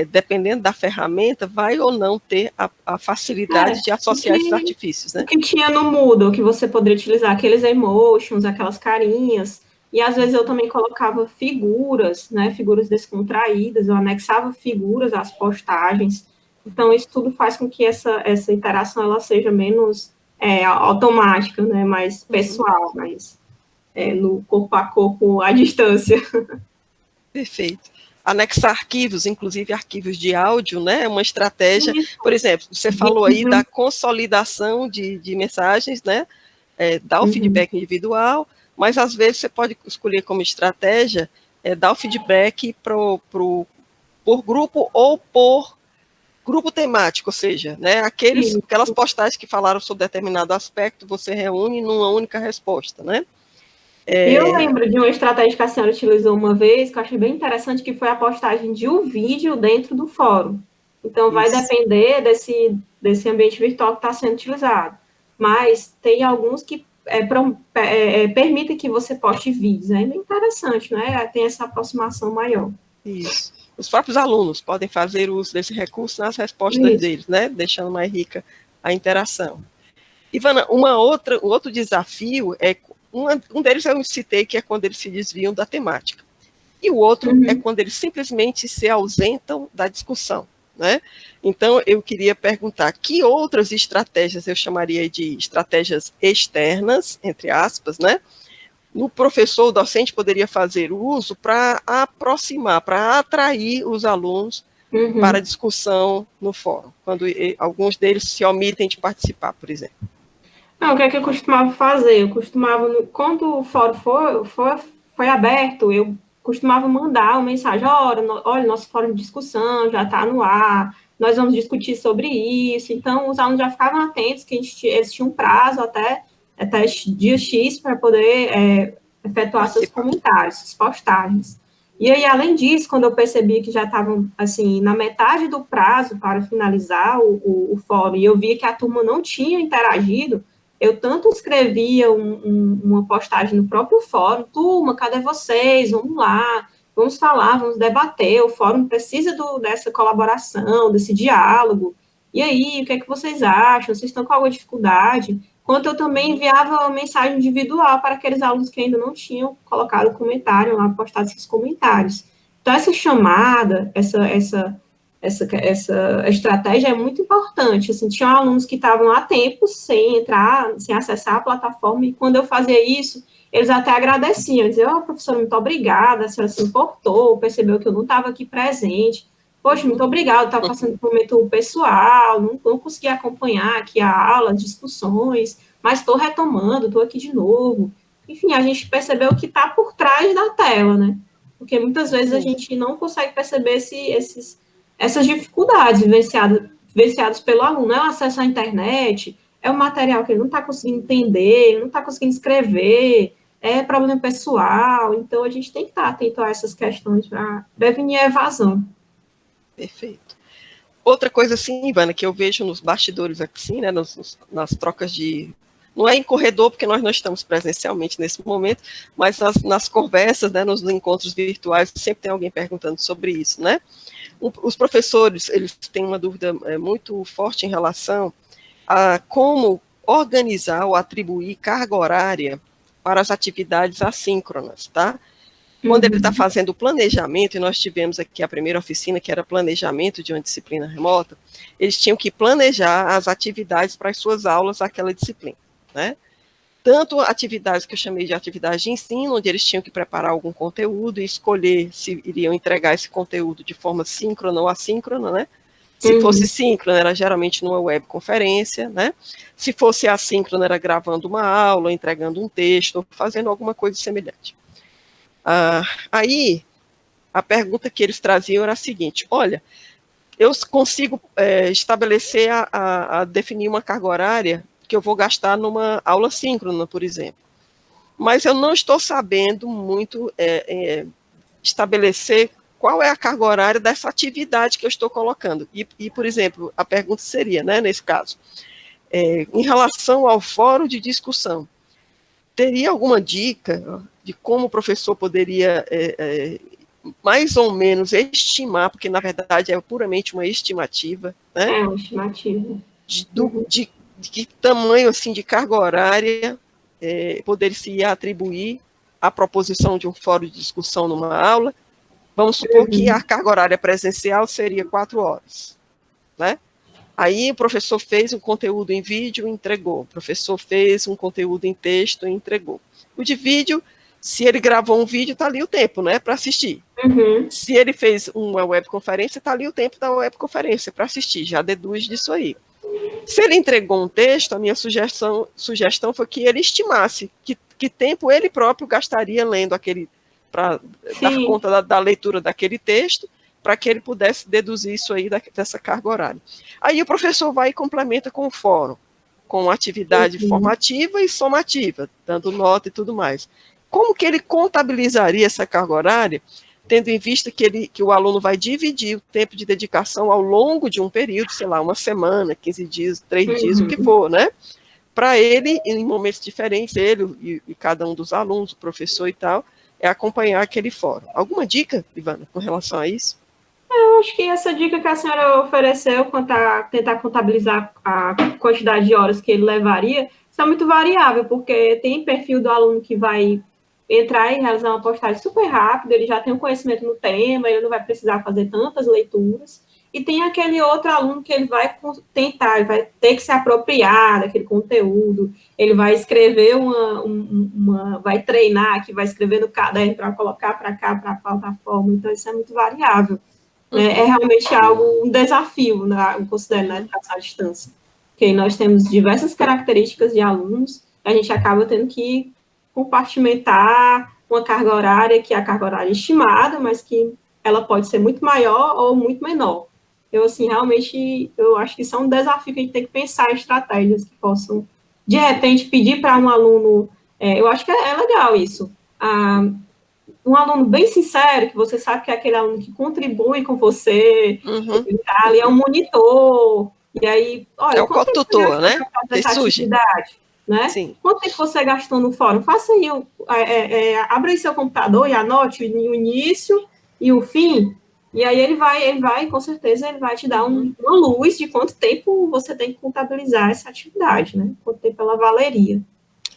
Dependendo da ferramenta, vai ou não ter a facilidade de associar esses artifícios, né? O que tinha no Moodle, que você poderia utilizar, aqueles emotions, aquelas carinhas, e às vezes eu também colocava figuras, né, figuras descontraídas, eu anexava figuras às postagens, então isso tudo faz com que essa interação ela seja menos automática, né, mais pessoal, mais no corpo a corpo, à distância. Perfeito. Anexar arquivos, inclusive arquivos de áudio, né, é uma estratégia, por exemplo, você falou aí da consolidação de mensagens, né, dar o feedback individual, mas às vezes você pode escolher como estratégia dar o feedback por grupo ou por grupo temático, ou seja, né, aquelas postagens que falaram sobre determinado aspecto, você reúne numa única resposta, né? Eu lembro de uma estratégia que a senhora utilizou uma vez, que eu achei bem interessante, que foi a postagem de um vídeo dentro do fórum. Então, vai depender desse ambiente virtual que está sendo utilizado. Mas tem alguns que permitem que você poste vídeos. É bem interessante, né? Tem essa aproximação maior. Isso. Os próprios alunos podem fazer uso desse recurso nas respostas deles, né? Deixando mais rica a interação. Ivana, um outro desafio um deles eu citei, que é quando eles se desviam da temática. E o outro é quando eles simplesmente se ausentam da discussão, né? Então, eu queria perguntar, que outras estratégias eu chamaria de estratégias externas, entre aspas, né? O professor, o docente poderia fazer uso para aproximar, para atrair os alunos para a discussão no fórum, quando alguns deles se omitem de participar, por exemplo. Não, o que é que eu costumava fazer? Eu costumava, quando o fórum foi aberto, eu costumava mandar uma mensagem: olha, nosso fórum de discussão já está no ar, nós vamos discutir sobre isso. Então, os alunos já ficavam atentos que eles tinham um prazo até dia X para poder efetuar seus comentários, suas postagens. E aí, além disso, quando eu percebi que já estavam, assim, na metade do prazo para finalizar o fórum, e eu via que a turma não tinha interagido, eu tanto escrevia uma postagem no próprio fórum: turma, cadê vocês? Vamos lá, vamos falar, vamos debater, o fórum precisa dessa colaboração, desse diálogo. E aí, o que é que vocês acham? Vocês estão com alguma dificuldade? Quanto eu também enviava uma mensagem individual para aqueles alunos que ainda não tinham colocado comentário lá, postado esses comentários. Então, essa chamada, essa estratégia é muito importante. Assim, tinha alunos que estavam há tempos sem entrar, sem acessar a plataforma, e quando eu fazia isso, eles até agradeciam, diziam: professora, muito obrigada, a senhora se importou, percebeu que eu não estava aqui presente. Poxa, muito obrigada, estava passando por um momento pessoal, não consegui acompanhar aqui a aula, as discussões, mas estou retomando, estou aqui de novo. Enfim, a gente percebeu o que está por trás da tela, né? Porque muitas vezes a gente não consegue perceber essas dificuldades vivenciadas pelo aluno. É o acesso à internet, é o material que ele não está conseguindo entender, não está conseguindo escrever, é problema pessoal. Então, a gente tem que estar atento a essas questões para prevenir a evasão. Perfeito. Outra coisa, assim, Ivana, que eu vejo nos bastidores aqui, né, nas trocas de... Não é em corredor, porque nós não estamos presencialmente nesse momento, mas nas conversas, né, nos encontros virtuais, sempre tem alguém perguntando sobre isso, né? Os professores, eles têm uma dúvida muito forte em relação a como organizar ou atribuir carga horária para as atividades assíncronas, tá? Quando ele está fazendo o planejamento, e nós tivemos aqui a primeira oficina, que era planejamento de uma disciplina remota, eles tinham que planejar as atividades para as suas aulas daquela disciplina, né? Tanto atividades que eu chamei de atividades de ensino, onde eles tinham que preparar algum conteúdo e escolher se iriam entregar esse conteúdo de forma síncrona ou assíncrona, né? Se fosse síncrona, era geralmente numa webconferência, né? Se fosse assíncrona, era gravando uma aula, entregando um texto, fazendo alguma coisa semelhante. Aí, a pergunta que eles traziam era a seguinte: olha, eu consigo estabelecer, definir uma carga horária que eu vou gastar numa aula síncrona, por exemplo, mas eu não estou sabendo muito estabelecer qual é a carga horária dessa atividade que eu estou colocando. E, por exemplo, a pergunta seria, né, nesse caso, em relação ao fórum de discussão, teria alguma dica de como o professor poderia mais ou menos estimar, porque na verdade é puramente uma estimativa, né? É uma estimativa. De que tamanho, assim, de carga horária poderia atribuir à proposição de um fórum de discussão numa aula. Vamos supor que a carga horária presencial seria 4 horas, né? Aí o professor fez um conteúdo em vídeo e entregou. O professor fez um conteúdo em texto e entregou. O de vídeo, se ele gravou um vídeo, está ali o tempo, né, para assistir. Se ele fez uma webconferência, está ali o tempo da webconferência para assistir, já deduz disso aí. Se ele entregou um texto, a minha sugestão foi que ele estimasse que tempo ele próprio gastaria lendo para dar conta da leitura daquele texto, para que ele pudesse deduzir isso aí dessa carga horária. Aí o professor vai e complementa com o fórum, com atividade formativa e somativa, dando nota e tudo mais. Como que ele contabilizaria essa carga horária, tendo em vista que o aluno vai dividir o tempo de dedicação ao longo de um período, sei lá, uma semana, 15 dias, 3 dias, o que for, né? Para ele, em momentos diferentes, ele e cada um dos alunos, o professor e tal, acompanhar aquele fórum. Alguma dica, Ivana, com relação a isso? Eu acho que essa dica que a senhora ofereceu quanto a tentar contabilizar a quantidade de horas que ele levaria, isso é muito variável, porque tem perfil do aluno que vai entrar e realizar uma postagem super rápida, ele já tem um conhecimento no tema, ele não vai precisar fazer tantas leituras, e tem aquele outro aluno que ele vai tentar, ele vai ter que se apropriar daquele conteúdo, ele vai escrever vai treinar, que vai escrever no caderno para colocar para cá, para a plataforma, então isso é muito variável. É realmente um desafio, né, eu considero, na educação à distância, porque nós temos diversas características de alunos, a gente acaba tendo que compartimentar uma carga horária, que é a carga horária estimada, mas que ela pode ser muito maior ou muito menor. Eu, assim, realmente, eu acho que isso é um desafio que a gente tem que pensar em estratégias que possam, de repente, pedir para um aluno, eu acho que é legal isso, um aluno bem sincero, que você sabe que é aquele aluno que contribui com você, ele tá ali, é um monitor, e aí, olha, é o cotutor, né? Essa atividade, né? Sim. Quanto tempo você gastou no fórum? Faça aí, abra aí seu computador e anote o início e o fim, e aí ele vai, com certeza, ele vai te dar uma luz de quanto tempo você tem que contabilizar essa atividade, né? Quanto tempo ela valeria.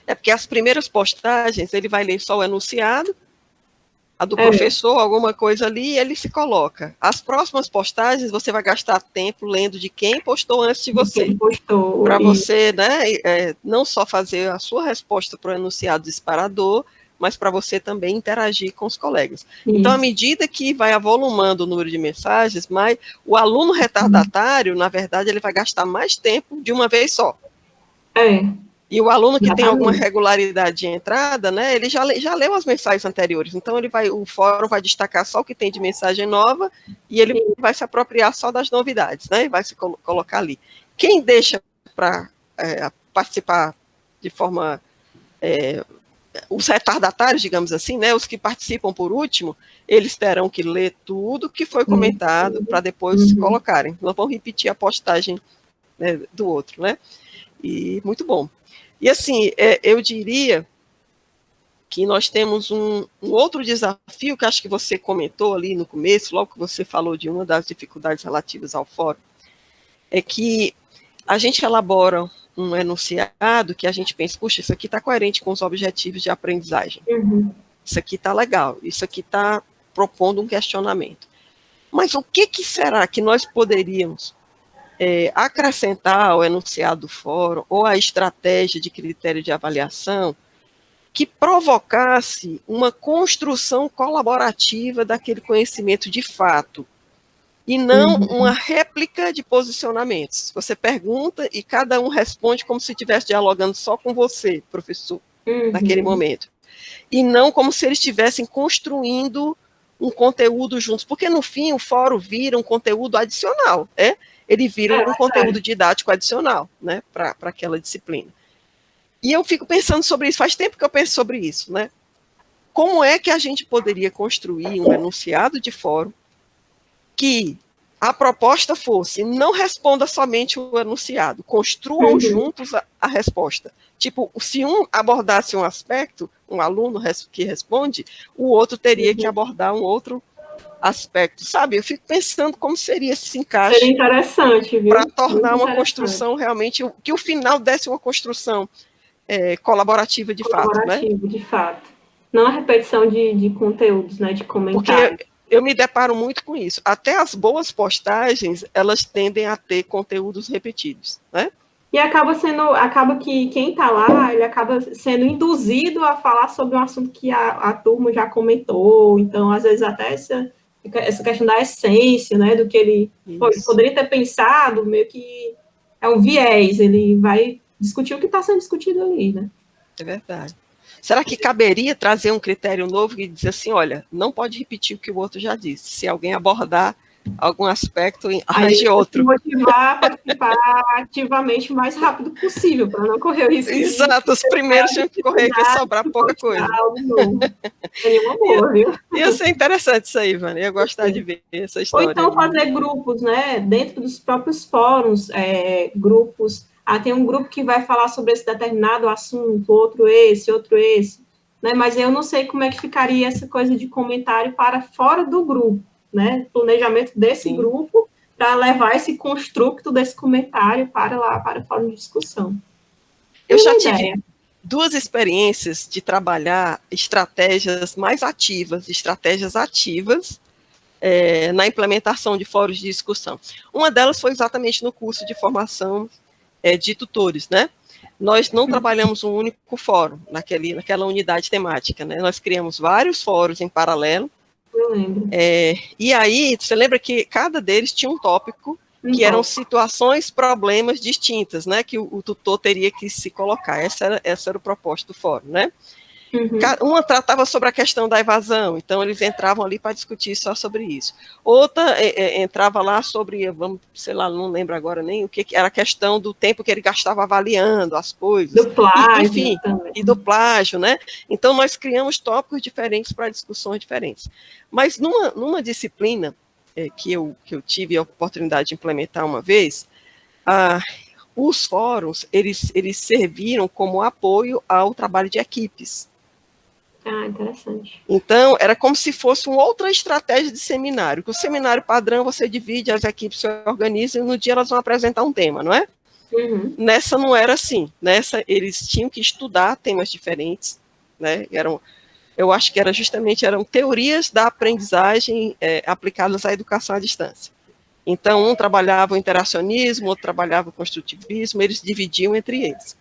É porque as primeiras postagens, ele vai ler só o enunciado, a do professor, alguma coisa ali, e ele se coloca. As próximas postagens, você vai gastar tempo lendo de quem postou antes de você. Quem postou. Para você, né, não só fazer a sua resposta para o enunciado disparador, mas para você também interagir com os colegas. Isso. Então, à medida que vai avolumando o número de mensagens, o aluno retardatário, na verdade, ele vai gastar mais tempo de uma vez só. E o aluno que tem alguma regularidade de entrada, né, ele já leu as mensagens anteriores, então o fórum vai destacar só o que tem de mensagem nova e ele vai se apropriar só das novidades, né, e vai se colocar ali. Quem deixa para participar de forma... os retardatários, digamos assim, né, os que participam por último, eles terão que ler tudo que foi comentado para depois se colocarem. Não vão repetir a postagem, né, do outro, né? E muito bom. E assim, eu diria que nós temos um outro desafio, que acho que você comentou ali no começo, logo que você falou de uma das dificuldades relativas ao fórum, é que a gente elabora um enunciado que a gente pensa, puxa, isso aqui está coerente com os objetivos de aprendizagem. Isso aqui está legal, isso aqui está propondo um questionamento. Mas o que será que nós poderíamos acrescentar ao enunciado do fórum ou à estratégia de critério de avaliação que provocasse uma construção colaborativa daquele conhecimento de fato, e não uma réplica de posicionamentos. Você pergunta e cada um responde como se estivesse dialogando só com você, professor, naquele momento. E não como se eles estivessem construindo um conteúdo juntos, porque no fim o fórum vira um conteúdo adicional, ele vira um conteúdo didático adicional, né, para aquela disciplina. E eu fico pensando sobre isso, faz tempo que eu penso sobre isso, né? Como é que a gente poderia construir um enunciado de fórum que a proposta fosse, não responda somente o enunciado, construam juntos a resposta. Tipo, se um abordasse um aspecto, um aluno que responde, o outro teria que abordar um outro aspecto, sabe? Eu fico pensando como seria esse encaixe. Seria interessante, viu? Para tornar uma construção realmente, que o final desse uma construção colaborativa de fato, né? Colaborativo, de fato. Não a repetição de conteúdos, né? De comentários. Porque eu me deparo muito com isso. Até as boas postagens, elas tendem a ter conteúdos repetidos, né? E acaba que quem está lá, ele acaba sendo induzido a falar sobre um assunto que a turma já comentou. Então, às vezes, até essa questão da essência, né? Do que ele poderia ter pensado, meio que é um viés. Ele vai discutir o que está sendo discutido ali, né? É verdade. Será que caberia trazer um critério novo e dizer assim, olha, não pode repetir o que o outro já disse. Se alguém abordar algum aspecto, arranje outro. Motivar a participar ativamente o mais rápido possível, para não correr o risco Exato, os primeiros tinham que correr, que ia sobrar pouca coisa. Algo novo. Seria uma boa, viu? Ia ser interessante isso aí, Vânia. Ia gostar de ver essa história. Ou então fazer grupos, né? Dentro dos próprios fóruns, grupos. Tem um grupo que vai falar sobre esse determinado assunto, outro esse, né? Mas eu não sei como é que ficaria essa coisa de comentário para fora do grupo, né? Planejamento desse Sim. grupo para levar esse construto desse comentário para lá, para o fórum de discussão. Eu já tive 2 experiências de trabalhar estratégias mais ativas, estratégias ativas, na implementação de fóruns de discussão. Uma delas foi exatamente no curso de formação de tutores, né? Nós não trabalhamos um único fórum naquela unidade temática, né? Nós criamos vários fóruns em paralelo. Eu lembro. E aí, você lembra que cada deles tinha um tópico que eram situações, problemas distintas, né? Que o tutor teria que se colocar. Essa era o propósito do fórum, né? Uhum. Uma tratava sobre a questão da evasão, então eles entravam ali para discutir só sobre isso. Outra entrava lá sobre, sei lá, não lembro agora nem o que era a questão do tempo que ele gastava avaliando as coisas. Do plágio. Enfim, também. E do plágio, né? Então nós criamos tópicos diferentes para discussões diferentes. Mas numa disciplina que eu tive a oportunidade de implementar uma vez, os fóruns, eles serviram como apoio ao trabalho de equipes. Interessante. Então, era como se fosse uma outra estratégia de seminário, que o seminário padrão você divide, as equipes se organizam e no dia elas vão apresentar um tema, não é? Uhum. Nessa não era assim. Nessa eles tinham que estudar temas diferentes, né? Eu acho que eram teorias da aprendizagem aplicadas à educação à distância. Então, um trabalhava o interacionismo, outro trabalhava o construtivismo, eles dividiam entre eles.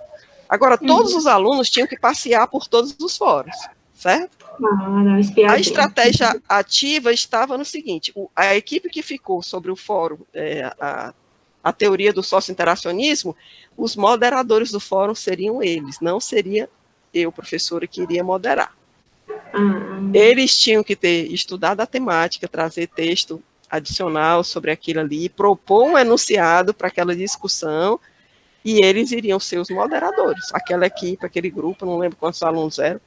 Agora, todos os alunos tinham que passear por todos os fóruns, certo? A estratégia ativa estava no seguinte, a equipe que ficou sobre o fórum, a teoria do sócio-interacionismo, os moderadores do fórum seriam eles, não seria eu, professora, que iria moderar. Eles tinham que ter estudado a temática, trazer texto adicional sobre aquilo ali, propor um enunciado para aquela discussão, e eles iriam ser os moderadores. Aquela equipe, aquele grupo, não lembro quantos alunos eram,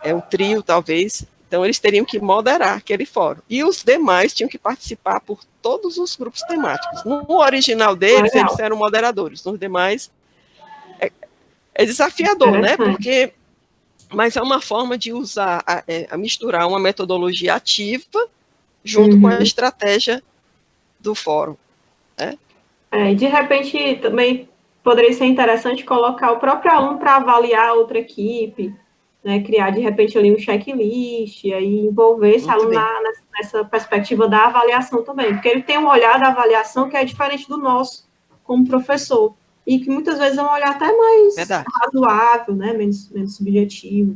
um trio talvez, então eles teriam que moderar aquele fórum. E os demais tinham que participar por todos os grupos temáticos. No original deles, eles eram moderadores, nos demais é desafiador, né? Mas é uma forma de usar, a misturar uma metodologia ativa junto com a estratégia do fórum. Né? De repente, também poderia ser interessante colocar o próprio aluno para avaliar a outra equipe, né? Criar, de repente, ali um checklist, e aí envolver esse aluno nessa perspectiva da avaliação também, porque ele tem um olhar da avaliação que é diferente do nosso, como professor, e que muitas vezes é um olhar até mais razoável, né? menos subjetivo.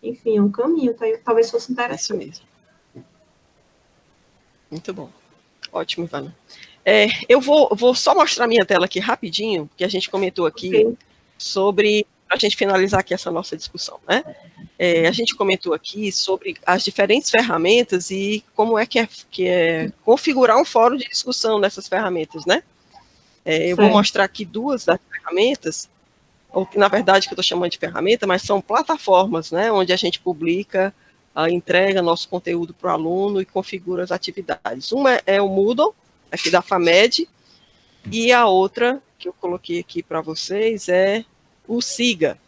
Enfim, é um caminho, talvez fosse interessante. É isso mesmo. Muito bom. Ótimo, Ivana. Eu vou só mostrar minha tela aqui rapidinho, que a gente comentou aqui sobre, para a gente finalizar aqui essa nossa discussão, né? A gente comentou aqui sobre as diferentes ferramentas e como é que é configurar um fórum de discussão nessas ferramentas, né? Eu vou mostrar aqui 2 das ferramentas, ou que na verdade que eu estou chamando de ferramenta, mas são plataformas, né? Onde a gente publica, entrega nosso conteúdo para o aluno e configura as atividades. Uma é o Moodle, aqui da FAMED, e a outra que eu coloquei aqui para vocês é o SIGA.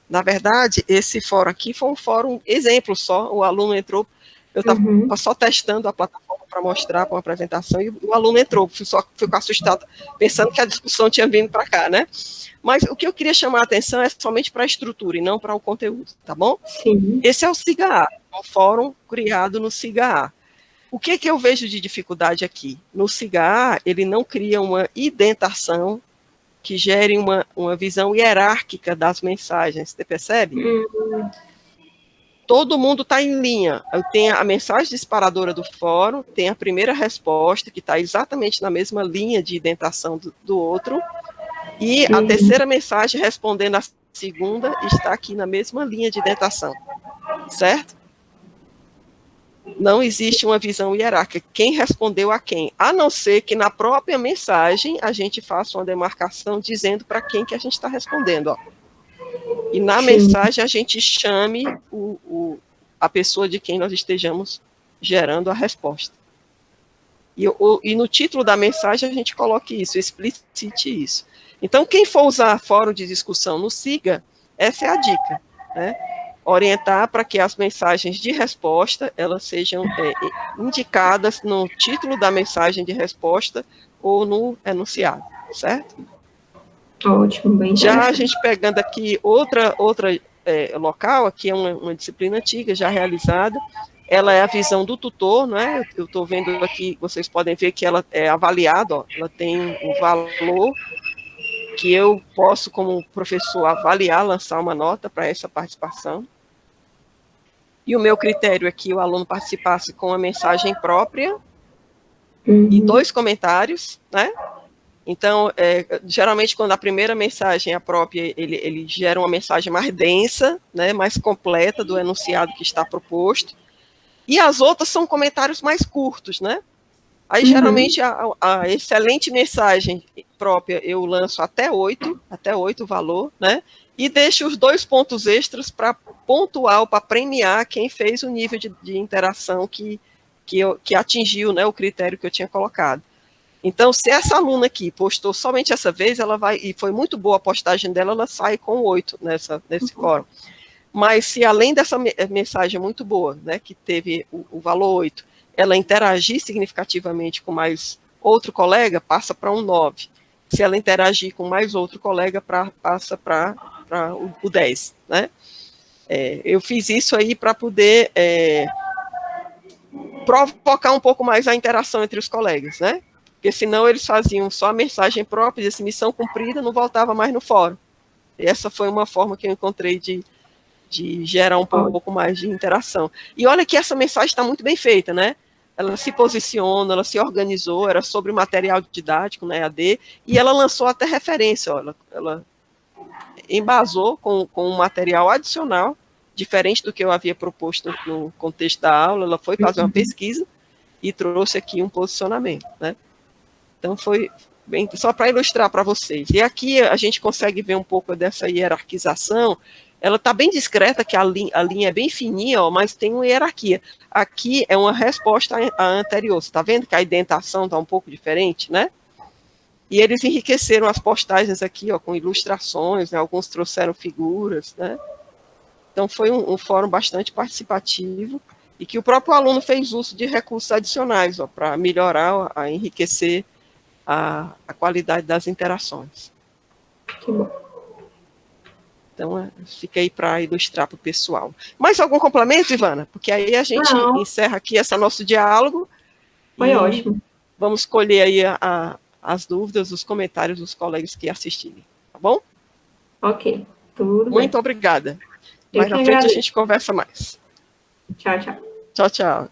Na verdade, esse fórum aqui foi um fórum exemplo só, o aluno entrou, eu estava só testando a plataforma para mostrar para uma apresentação, e o aluno entrou, ficou assustado, pensando que a discussão tinha vindo para cá, né? Mas o que eu queria chamar a atenção é somente para a estrutura e não para o conteúdo, tá bom? Sim. Esse é o SIGA-A, um fórum criado no SIGA-A. O que eu vejo de dificuldade aqui? No SIGA-A, ele não cria uma indentação que gere uma visão hierárquica das mensagens, você percebe? Todo mundo está em linha. Eu tenho a mensagem disparadora do fórum, tem a primeira resposta, que está exatamente na mesma linha de indentação do outro, e a terceira mensagem respondendo as segunda está aqui na mesma linha de dentação, certo? Não existe uma visão hierárquica, quem respondeu a quem, a não ser que na própria mensagem a gente faça uma demarcação dizendo para quem que a gente está respondendo, ó. E na Sim. mensagem a gente chame a pessoa de quem nós estejamos gerando a resposta. E no título da mensagem a gente coloque isso, explicite isso. Então, quem for usar fórum de discussão no SIGA, essa é a dica, né? Orientar para que as mensagens de resposta, elas sejam indicadas no título da mensagem de resposta ou no enunciado, certo? Ótimo, bem Já interessante. a gente pegando aqui outra local, aqui é uma disciplina antiga, já realizada, ela é a visão do tutor, né? Eu estou vendo aqui, vocês podem ver que ela é avaliada, ó, ela tem um valor que eu posso, como professor, avaliar, lançar uma nota para essa participação. E o meu critério é que o aluno participasse com a mensagem própria e 2 comentários, né? Então, geralmente, quando a primeira mensagem é própria, ele gera uma mensagem mais densa, né, mais completa do enunciado que está proposto, e as outras são comentários mais curtos, né? Aí, geralmente, a excelente mensagem própria eu lanço até 8 o valor, né? E deixo os 2 pontos extras para pontuar, para premiar quem fez o nível de interação que atingiu, né, o critério que eu tinha colocado. Então, se essa aluna aqui postou somente essa vez, ela vai, e foi muito boa a postagem dela, ela sai com 8 nesse fórum. Mas se além dessa mensagem muito boa, né, que teve o valor 8, ela interagir significativamente com mais outro colega, passa para um 9. Se ela interagir com mais outro colega, passa para o 10, né? Eu fiz isso aí para poder provocar um pouco mais a interação entre os colegas, né? Porque senão eles faziam só a mensagem própria, disse missão cumprida, não voltava mais no fórum. E essa foi uma forma que eu encontrei de gerar um pouco mais de interação. E olha que essa mensagem está muito bem feita, né? Ela se posiciona, ela se organizou, era sobre material didático, né, AD, e ela lançou até referência, ó, ela embasou com um material adicional, diferente do que eu havia proposto no contexto da aula, ela foi fazer uma pesquisa e trouxe aqui um posicionamento, né? Então, foi bem, só para ilustrar para vocês. E aqui a gente consegue ver um pouco dessa hierarquização. Ela está bem discreta, que a linha é bem fininha, ó, mas tem uma hierarquia. Aqui é uma resposta à anterior. Você está vendo que a indentação está um pouco diferente, né? E eles enriqueceram as postagens aqui, ó, com ilustrações, né? Alguns trouxeram figuras, né? Então, foi um fórum bastante participativo e que o próprio aluno fez uso de recursos adicionais para melhorar, enriquecer a qualidade das interações. Que bom. Então, fica aí para ilustrar para o pessoal. Mais algum complemento, Ivana? Porque aí a gente encerra aqui esse nosso diálogo. Foi ótimo. Vamos colher aí as dúvidas, os comentários dos colegas que assistirem. Tá bom? Ok, tudo bem. Muito obrigada. Mais na frente a gente conversa mais. Tchau, tchau. Tchau, tchau.